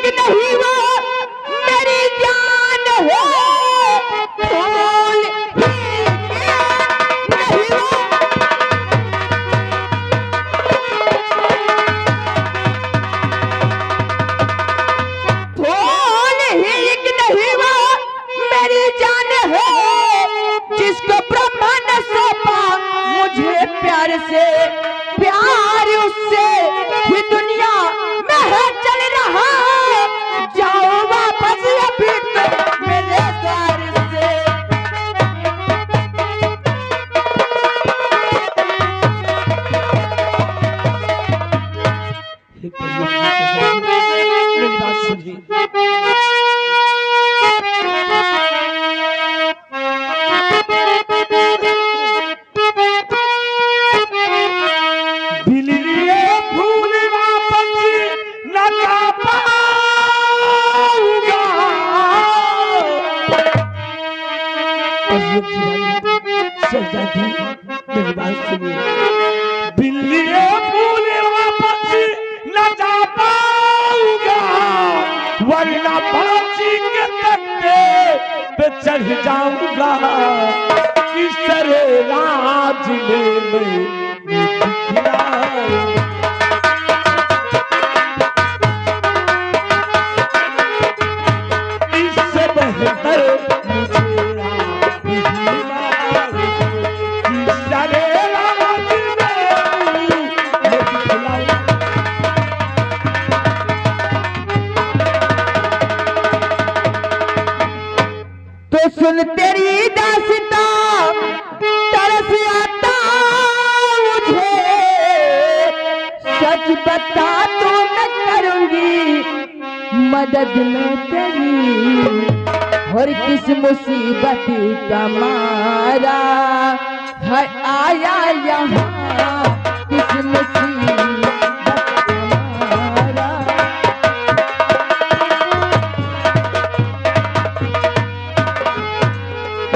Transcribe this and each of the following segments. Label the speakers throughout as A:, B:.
A: एक नहीं वो मेरी जान है, फूल ही नहीं वो। फूल ही नहीं वो मेरी जान है, जिसको ब्रह्मा ने सौंपा मुझे प्यार से, प्यार उससे ही दुनिया में है चल रहा। जाओ वापस अभी तो मेरे द्वार से।
B: मेरी बात सुनिए। बिलिए फूल वापस न ला पाऊंगा। शहजादी मेरी बात सुनिए। बिलिए फूल वापस न जा पाऊंगा, वरना फांसी के तख्ते पे चढ़ जाऊंगा। किस तरह राज में मैं इससे बेहतर मुझे आप ही मारो। किस तरह राज में मैं दिखलाऊं।
A: तो सुन तेरी दास्तां तरस आता मुझे, सच बता तो मैं करूंगी मदद में तेरी। और किस मुसीबत का मारा है आया यहाँ, किस मुसीबत का मारा।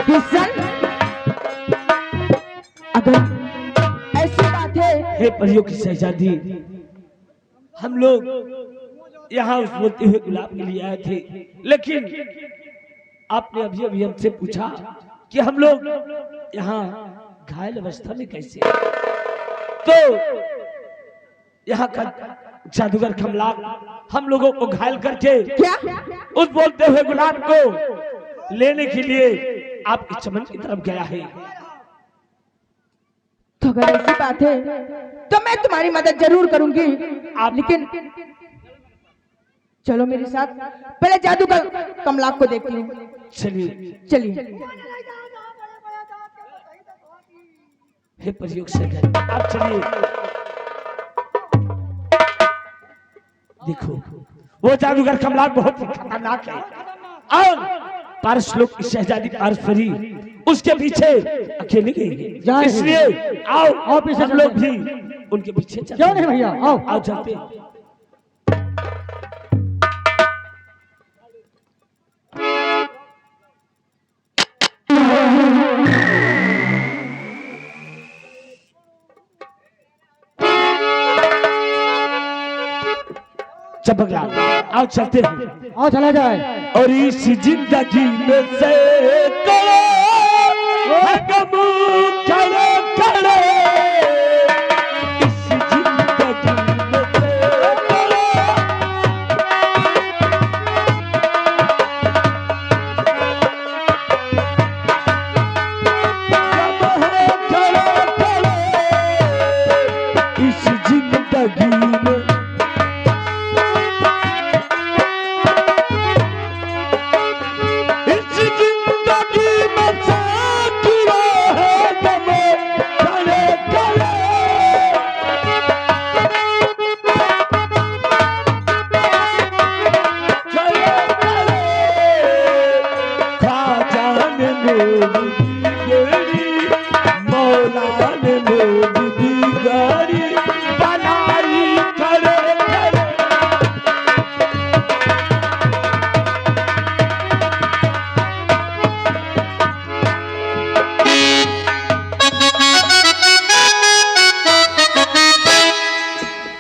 A: किशन, अगर ऐसी बात है।
B: हे परियों की शहजादी, हम लोग यहाँ उस बोलते हुए गुलाब के लिए आए थे, लेकिन आपने अभी अभी हमसे पूछा कि हम लोग यहाँ घायल अवस्था में कैसे। तो यहाँ का जादूगर कमलाक हम लोगों को घायल करके
A: क्या
B: उस बोलते हुए गुलाब को लेने के लिए आपके चमन की तरफ गया है।
A: तो अगर ऐसी बात है तो मैं तुम्हारी मदद जरूर करूंगी, लेकिन चलो मेरे साथ, पहले जादूगर कमलाक को देखती हूँ।
B: चलिए
A: चलिए।
B: हे परियोग से आप चलिए। देखो वो जादूगर कमलाक बहुत ही खतरनाक है, और पारस लोग की शहजादी पारस्परी उसके पीछे अकेले गई है। इसलिए आओ हम लोग भी उनके पीछे चलते।
C: क्यों नहीं भैया, आओ
B: आओ चलते। चपकला आओ चलते हैं।
C: आओ चला जाए।
B: और इस जिंदगी में से करो है गम खड़े खड़े, इस जिंदगी में से करो गम है खड़े खड़े, इस जिंदगी में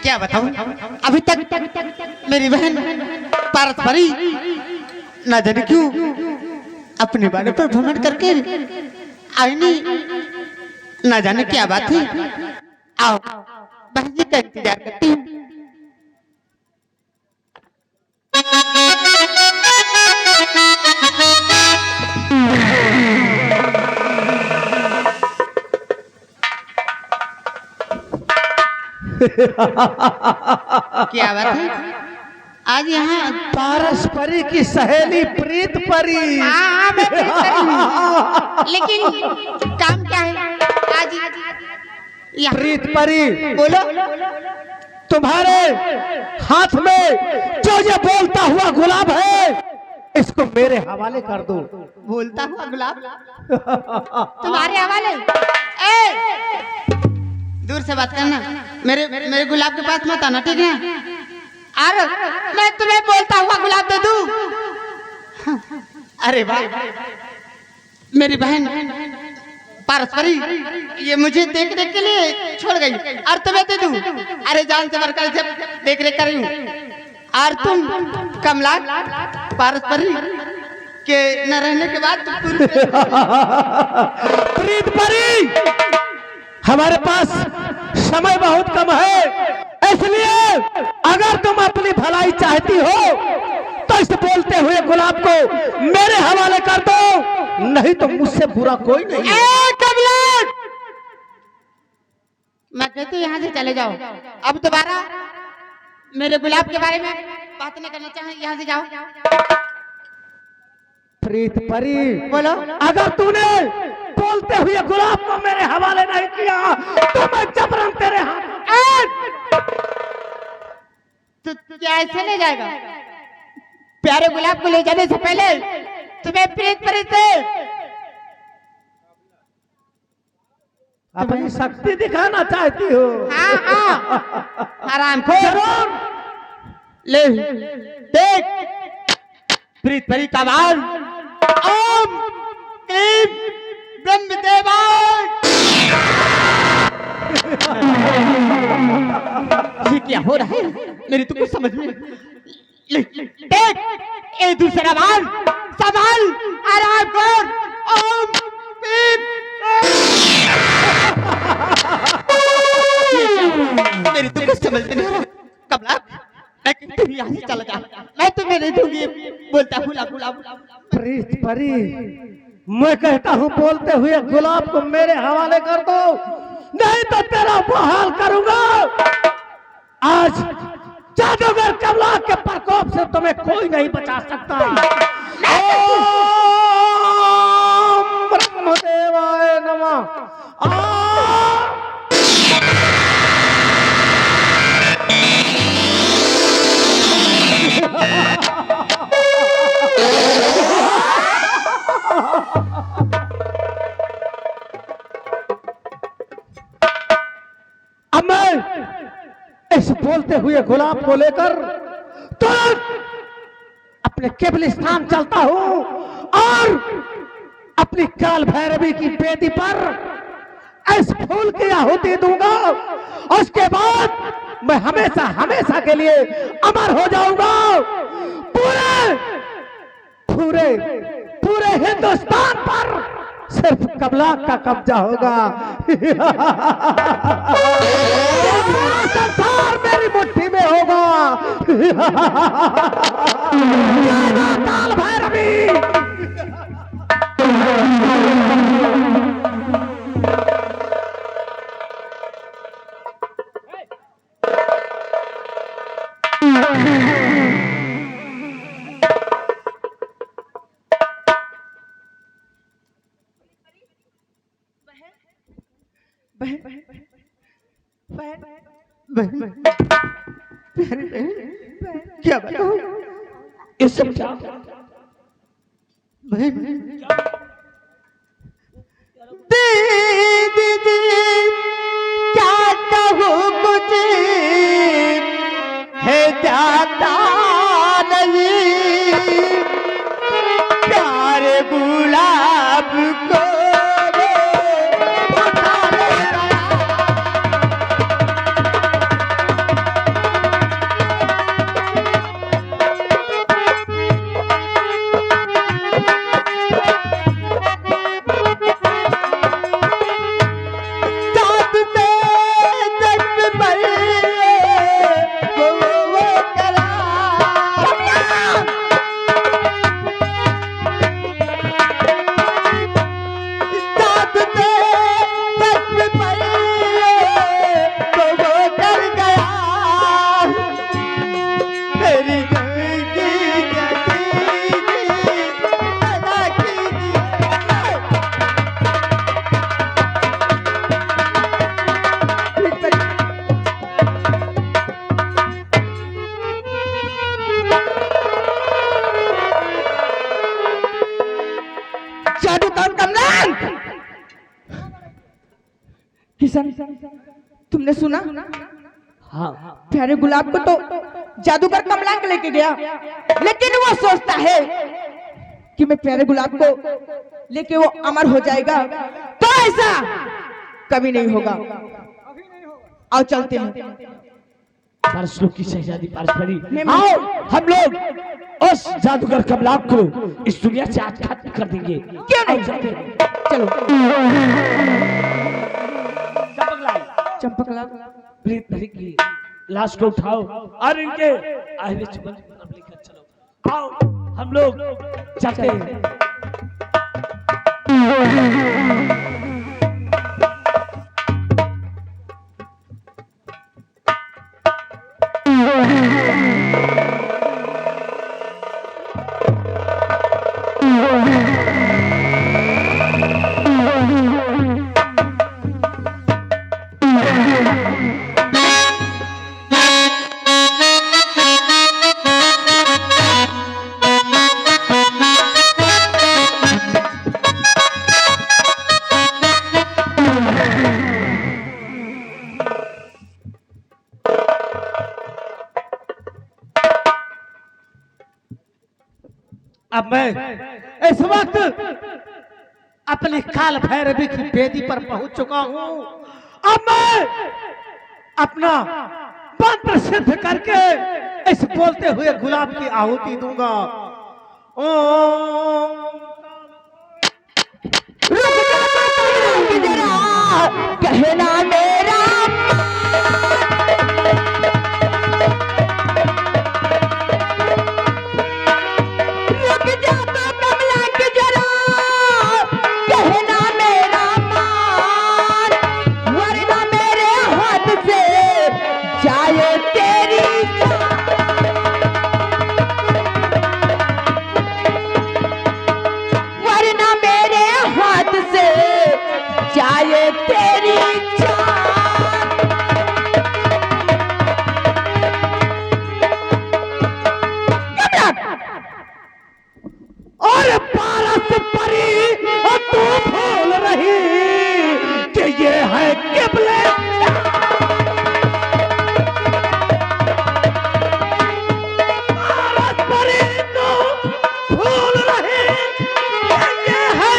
D: क्या बताऊं, अभी तक मेरी बहन
C: पारस्परी न जाने क्यों अपने बारे पर घमंड करके आई नहीं, न जाने क्या बात है। आओ बहन जी का इंतजार करती हूँ। क्या बात है आज यहाँ?
B: पारस्परी की सहेली प्रीत परी।
C: हाँ, मैं प्रीत परी हूँ। लेकिन काम क्या है आज यहाँ?
B: प्रीत परी,
C: बोलो।
B: तुम्हारे हाथ में जो ये बोलता हुआ गुलाब है, इसको मेरे हवाले कर दो।
C: बोलता हुआ गुलाब तुम्हारे हवाले? ए, दूर से बात करना, मेरे गुलाब के पास मत आना, ठीक है? और मैं तुम्हें बोलता हुआ गुलाब दे दूं? अरे वाह, मेरी बहन पारस्परी ये मुझे देख रेख के लिए छोड़ गई और तुम्हें दे दूं? अरे जान से बढ़कर जब देख रेख कर रही हूं। और तुम कमला पारस्परी के न रहने के बाद
B: प्रीत परी, हमारे पास समय बहुत कम है, इसलिए अगर तुम अपनी भलाई चाहती हो तो इस बोलते हुए गुलाब को मेरे हवाले कर दो, नहीं तो मुझसे बुरा कोई नहीं।
C: मैं कहती हूँ यहाँ से चले जाओ, अब दोबारा मेरे गुलाब के बारे में बात नहीं करना चाहिए, यहाँ से जाओ।
B: प्रीत परी,
C: बोलो।
B: अगर तूने बोलते हुए गुलाब को मेरे हवाले नहीं किया तो मैं जबरन तेरे हाथ।
C: तो क्या ऐसे ले जाएगा? प्यारे गुलाब को ले जाने से पहले तुम्हें प्रीत परी से
B: अपनी शक्ति दिखाना चाहती हो?
C: हाँ हाँ, आराम को
B: जरूर।
C: ले देख प्रीत परी का बाल। ओम क्लीम ब्रह्मदेवाय। ये क्या हो रहा है? मेरी तो कुछ समझ में नहीं। देख ये दूसरा बाल संभाल, आराम कर। ओम क्लीम। मेरी तो कुछ समझ में नहीं आ रहा। कमला मैं यहाँ से चला जा, मैं तुम्हें नहीं दूंगी बोलता गुलाब गुलाब।
B: प्रीत परी, मैं कहता हूँ बोलते हुए गुलाब को मेरे हवाले कर दो, नहीं तो तेरा वो हाल करूंगा। आज जादूगर कमला के प्रकोप से तुम्हें कोई नहीं बचा सकता। ओम ब्रह्मदेवाय नमः। अब मैं इस बोलते हुए गुलाब को लेकर तुरंत अपने केवल स्थान चलता हूं और अपनी काल भैरवी की बेदी पर इस फूल की आहुति दूंगा। उसके बाद मैं हमेशा हमेशा के लिए अमर हो जाऊंगा। पूरे पूरे पूरे हिंदुस्तान पर सिर्फ कमला का कब्जा होगा। संसार मेरी मुट्ठी में होगा। काल भैरवी।
C: क्या बताओ?
B: ये सब क्या?
C: दीदी क्या कहूँ कुछ है जाता नहीं, प्यारे गुलाब को
A: किशन, तुमने सुना?
B: हाँ
A: प्यारे गुलाब को तो जादूगर कमलांक लेके गया, लेकिन वो सोचता है कि मैं प्यारे गुलाब को लेके वो अमर हो जाएगा, तो ऐसा कभी नहीं होगा। आओ चलते हैं।
B: पारसलों की शहजादी पारस्परी, आओ हम लोग उस जादूगर कमलाक को इस दुनिया से आज खत्म कर देंगे।
A: क्यों नहीं? चलो। चंपकलाल
B: प्रीत भरी की लाश को उठाओ और इनके आहवे चुम्बन पर लेकर चलो। आओ हम लोग चलते हैं।
D: अब मैं इस वक्त अपने काल भैरवी की वेदी पर पहुंच चुका हूं। अब मैं अपना मंत्र सिद्ध करके इस बोलते हुए गुलाब की आहुति दूंगा। ओम
A: कहना मेरा रुक जा तो कमलांक जरा, कहना मेरा मान, वरना मेरे हाथ से जाए तेरी वरना मेरे हाथ से जाए तेरी जान।
D: और पारस परी और तू भूल रही कि ये है किबले। पारस परी तू भूल रही कि ये है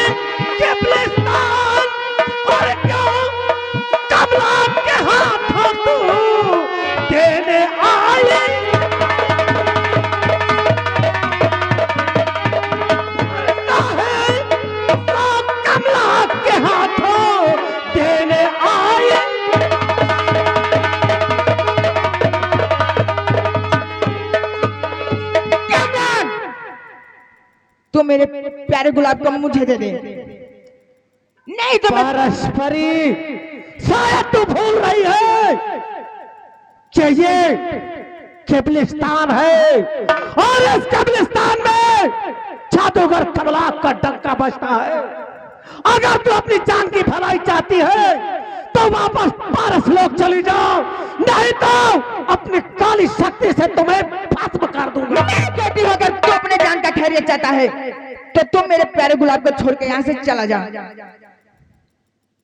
D: किबलिस्तान। और क्यों कमला के हाथों तू देने आई। कमला के हाथों देने आए।
A: तो मेरे प्यारे गुलाब को मुझे दे दे, नहीं तो मैं
D: पारस्परी शायद तू भूल रही है कि ये किबलिस्तान है और इस किबलिस्तान में जादूगर कमला का डंका बजता है। अगर तू अपनी जान की भलाई चाहती है तो वापस पारस लोग चली जाओ, नहीं तो अपनी काली शक्ति से तुम्हें भस्म कर दूंगा।
A: मैं कहती हूँ अगर तू अपने जान का खैरियत चाहता है तो तुम मेरे प्यारे गुलाब को छोड़ के यहाँ से चला जा।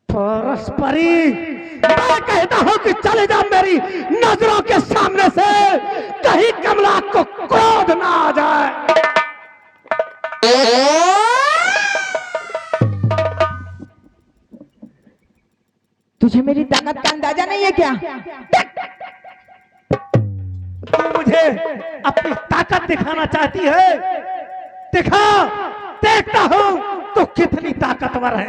D: परस्परी मैं कहता हूँ कि चले जा मेरी नजरों के सामने से, कहीं कमला को क्रोध ना आ जाए।
A: तुझे मेरी ताकत का अंदाजा नहीं है क्या?
D: तू मुझे अपनी ताकत दिखाना चाहती है, दिखा, देखता हूँ तो कितनी ताकतवर है।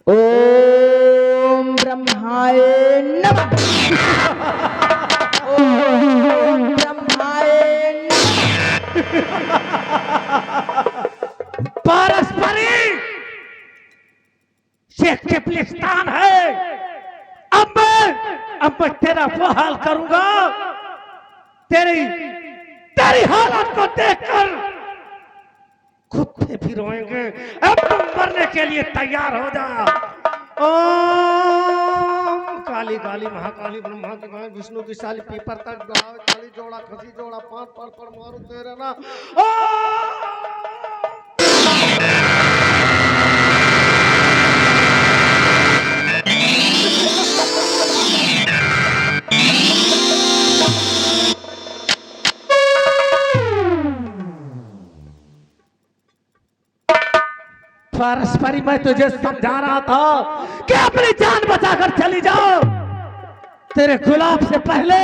A: ओम ब्रह्माय नमः। ओम ब्रह्माय नमः।
D: पारस्परी ये किबलिस्तान है। अब मैं तेरा वो हाल करूंगा, तेरी हालत को देखकर कुत्ते भी रोएंगे। अब तुम मरने के लिए तैयार हो जा। ओम काली काली महाकाली ब्रह्मा की मां विष्णु की साली पीपर तक गाओ काली जोड़ा खसी जोड़ा पांच पर मारू तेरे ना। परस्परी मैं तुझे समझा रहा था कि अपनी जान बचाकर चली जाओ। तेरे गुलाब से पहले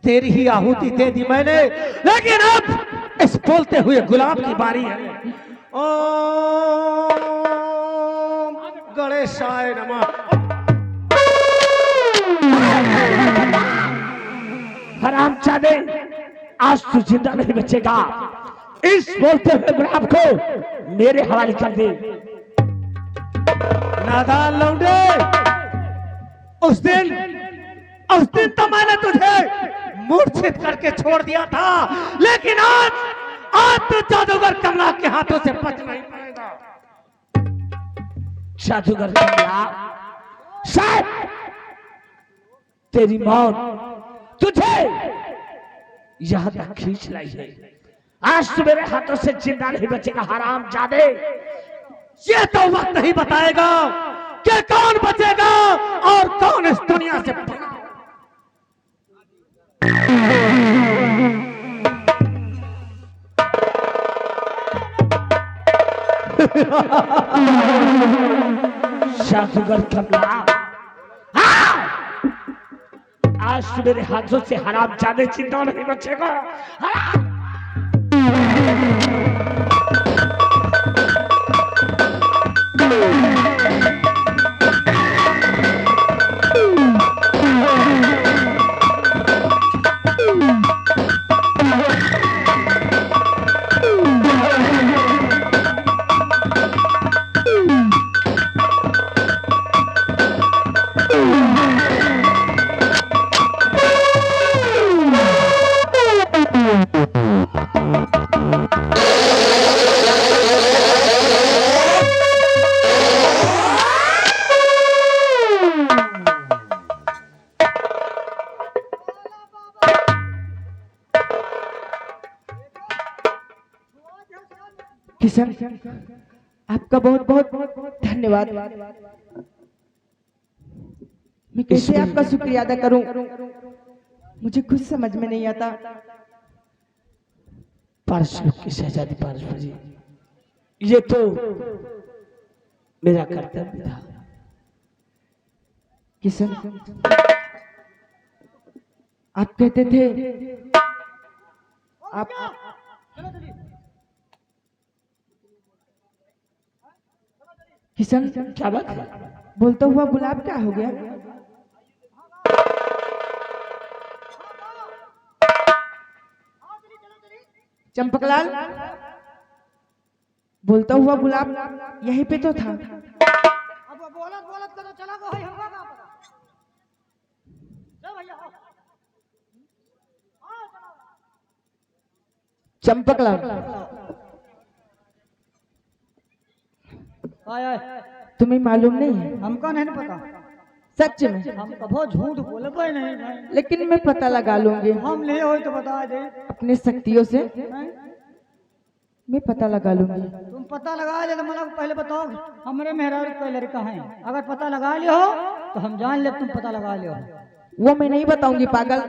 D: तेरी ही आहुति दे दी मैंने, लेकिन अब इस बोलते हुए गुलाब की बारी है। ओम गणेशाय नमः।
B: हरामजादे, आज तू जिंदा नहीं बचेगा। इस बोलते हुए गुलाब को मेरे हवाले कर दे।
D: नादान लौंडे, उस दिन तो मैंने तुझे मूर्छित करके छोड़ दिया था, लेकिन आज तो जादूगर कमला के हाथों से बच नहीं पाएगा।
B: जादूगर कमला, शायद तेरी मौत तुझे यहां तक खींच लाई है। आज तू मेरे हाथों से जिंदा नहीं बचेगा हरामजादे।
D: ये तो वक्त नहीं बताएगा कि कौन बचेगा और कौन इस दुनिया से भागा।
B: जादूगर कमला, आज तू मेरे हाथों से हरामजादे जिंदा नहीं बचेगा।
A: किशन, आपका बहुत बहुत धन्यवाद। मैं कैसे आपका शुक्रिया अदा करूं, मुझे कुछ समझ में नहीं आता।
B: पारसलोक की शहजादी पारसपरी, ये तो मेरा कर्तव्य था।
A: किशन, आप कहते थे आप किशन,
B: क्या बात है?
A: बोलता हुआ गुलाब क्या हो गया? चंपकलाल, बोलता हुआ गुलाब यहीं पे तो था।
C: अब बोलत बोलत करो चला गो है हमका का पता। ले भैया आओ।
A: चंपकलाल,
C: आय आय,
A: तुम्हें मालूम नहीं है?
C: हमका नहीं पता।
A: सच में?
C: हम कभो झूठ बोले कोई नहीं भाई।
A: लेकिन मैं पता लगा लूंगी
C: हम ले हो तो बता दे।
A: अपनी शक्तियों से।
C: हैं?
A: मैं पता लगा लूंगी।
C: तुम पता लगा ले तो मतलब पहले बताओ हमारे मेहरारू कोई लड़का है। अगर पता लगा लियो तो हम जान ले तुम पता लगा लियो।
A: वो मैं नहीं बताऊंगी पागल।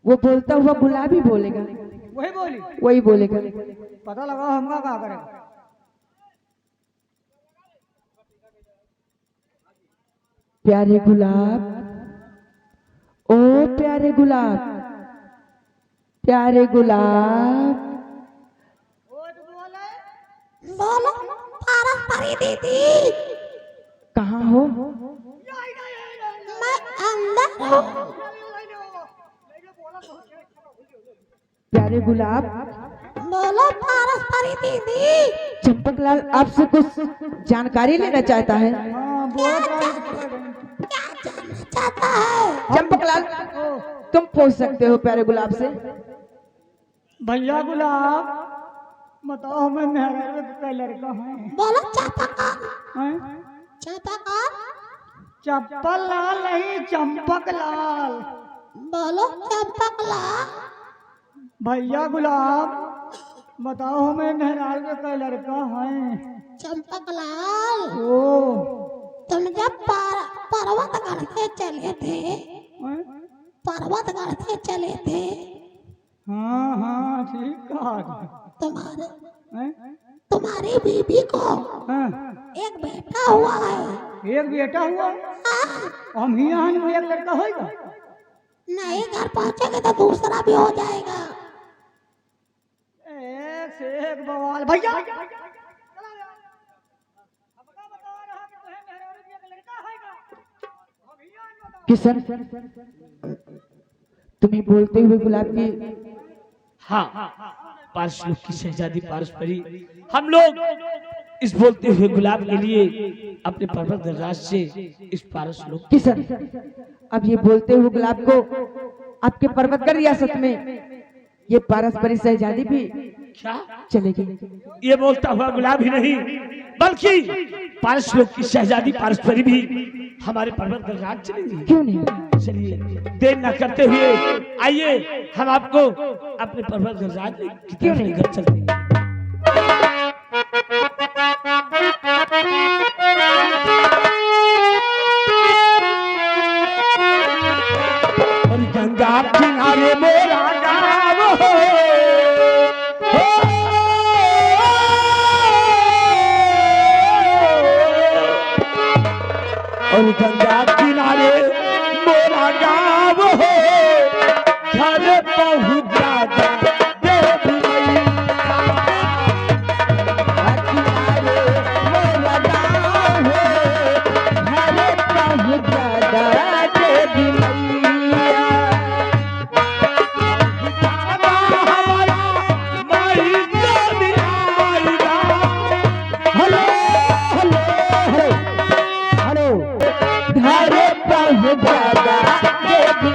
A: वो बोलता हुआ गुलाब ही बोलेगा।
C: वही बोली
A: वही बोलेगा।
C: पता लगाओ हमका क्या करेगा।
A: प्यारे गुलाब, ओ प्यारे गुलाब, प्यारे गुलाब।
E: बोलो पारस्परी दीदी,
A: कहाँ हो?
E: मैं अंदर हूँ।
A: प्यारे गुलाब,
E: बोलो पारस्परी दीदी,
A: चंपकलाल आपसे कुछ जानकारी लेना चाहता है।
E: क्या जानना चाहता है?
A: चंपकलाल, तुम पूछ सकते हो प्यारे गुलाब से।
C: भैया गुलाब बताओ मैं मेहरारू का लड़का है।
E: बोलो चापाकार,
C: हैं?
E: चापाकार,
C: चप्पल लाल नहीं चंपक लाल।
E: बोलो चंपकलाल,
C: भैया गुलाब बताओ मैं मेहरारू का लड़का है।
E: चंपकलाल,
C: ओ
E: तुम जब पर्वतगढ़ से चले थे,
C: हैं?
E: पर्वतगढ़ से चले थे,
C: हाँ हाँ ठीक कहा।
E: तुम्हारे
C: हैं?
E: तुम्हारी बीबी को
D: हाँ,
E: एक बेटा हुआ है।
D: एक बेटा हुआ।
E: हाँ,
D: हम ही यहाँ में एक लड़का होगा।
E: नहीं घर पहुंचेगा तो दूसरा भी हो जाएगा।
D: एक से एक बवाल भैया।
A: किशन, तुम्हें बोलते हुए गुलाब की
B: हाँ, पारस लोग की शहजादी पारस्परी, हम लोग इस बोलते हुए गुलाब के लिए अपने पर्वत गणराज से इस पारस लोग
A: किशन, अब ये बोलते हुए गुलाब को आपके पर्वतगढ़ रियासत में ये पारस्परिक शहजादी भी
B: क्या
A: चलेगी।
B: ये बोलता हुआ गुलाब ही नहीं बल्कि पारस लोग की शहजादी पारस्परी भी हमारे पर्वत गणराज चलेगी।
A: क्यों नहीं?
B: चलिए देर न करते हुए आइए हम आपको अपने पर्वत गणराज की
A: क्यों
B: तरफ
A: नहीं?
B: लेकर चलते हैं। और गंगा किनारे मेरा गाँव हो, और गंगा किनारे मेरा गाँव हो, घर बहुत ज्यादा देवी मैया। किनारे मेरा गाँव हो, घर बहुत ज्यादा देवी मैया। हमारा माई देवी आएगा।
A: हेलो हेलो हेलो हेलो, घरे बहुत ज्यादा देवी।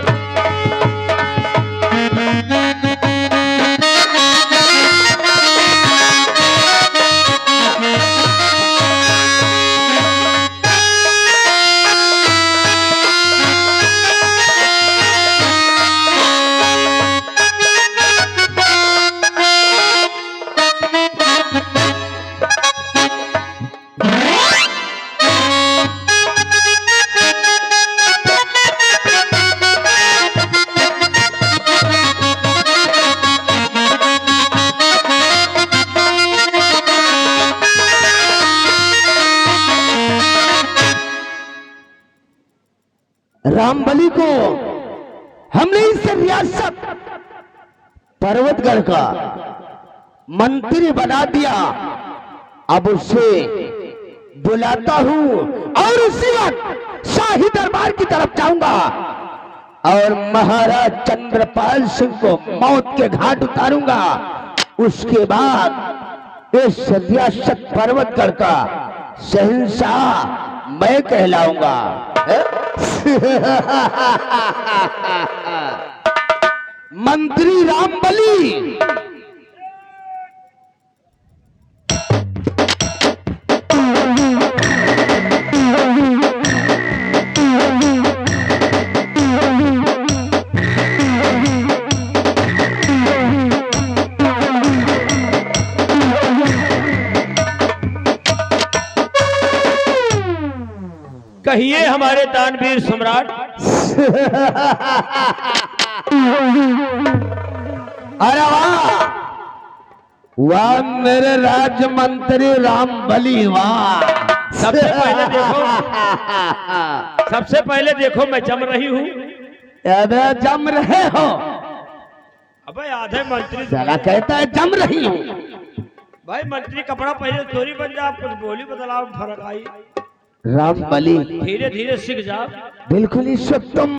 D: रामबली को हमने इस रियासत पर्वतगढ़ का मंत्री बना दिया। अब उसे बुलाता हूँ और उसी वक्त शाही दरबार की तरफ जाऊंगा और महाराज चंद्रपाल सिंह को मौत के घाट उतारूंगा। उसके बाद इस रियासत पर्वतगढ़ का शहंशाह मैं कहलाऊंगा। मंत्री रामबली,
B: कहिए हमारे दानवीर सम्राट।
D: अरे वाह वाह मेरे राज्य मंत्री रामबली, वाह।
B: सबसे पहले देखो, सबसे पहले देखो मैं जम रही हूँ।
D: अबे जम रहे हो?
B: अबे आधे मंत्री
D: साला कहता है जम रही हूँ।
B: भाई मंत्री कपड़ा पहले चोरी बन जा, कुछ बोली बदलाव फर्क आई।
D: रामबली
B: धीरे धीरे सीख जा।
D: बिल्कुल ही तुम